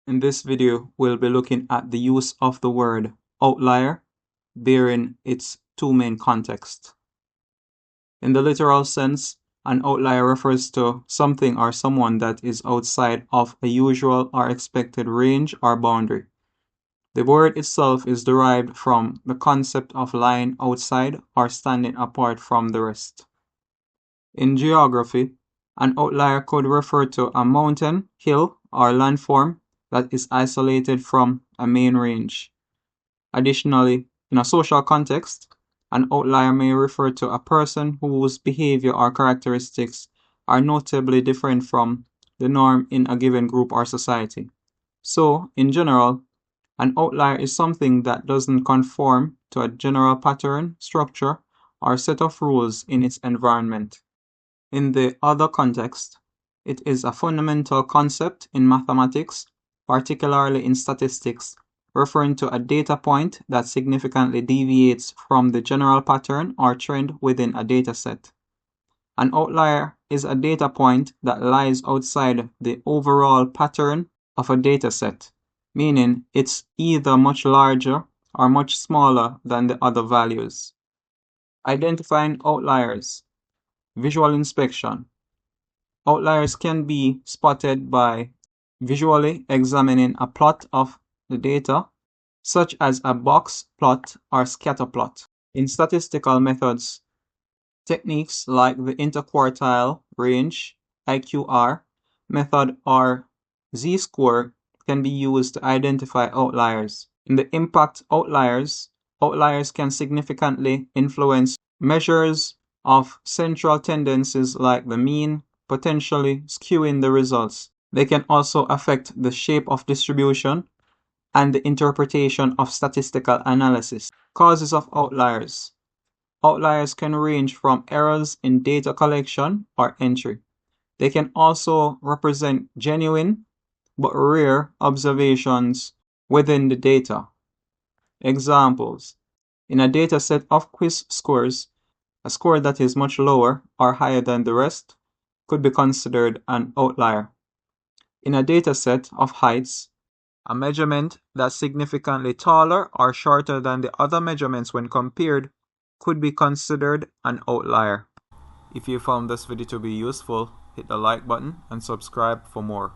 In this video, we'll be looking at the use of the word outlier, bearing its two main contexts. In the literal sense, an outlier refers to something or someone that is outside of a usual or expected range or boundary. The word itself is derived from the concept of lying outside or standing apart from the rest. In geography, an outlier could refer to a mountain, hill, or landform that is isolated from a main range. Additionally, in a social context, an outlier may refer to a person whose behavior or characteristics are notably different from the norm in a given group or society. So, in general, an outlier is something that doesn't conform to a general pattern, structure, or set of rules in its environment. In the other context, it is a fundamental concept in mathematics, particularly in statistics, referring to a data point that significantly deviates from the general pattern or trend within a dataset. An outlier is a data point that lies outside the overall pattern of a dataset, meaning it's either much larger or much smaller than the other values. Identifying outliers. Visual inspection. Outliers can be spotted by visually examining a plot of the data, such as a box plot or scatter plot. In statistical methods, techniques like the interquartile range, IQR, method or z-score can be used to identify outliers. In the impact outliers can significantly influence measures of central tendencies like the mean, potentially skewing the results. They can also affect the shape of distribution and the interpretation of statistical analysis. Causes of outliers. Outliers can range from errors in data collection or entry. They can also represent genuine but rare observations within the data. Examples. In a data set of quiz scores, a score that is much lower or higher than the rest could be considered an outlier. In a data set of heights, a measurement that's significantly taller or shorter than the other measurements when compared could be considered an outlier. If you found this video to be useful, hit the like button and subscribe for more.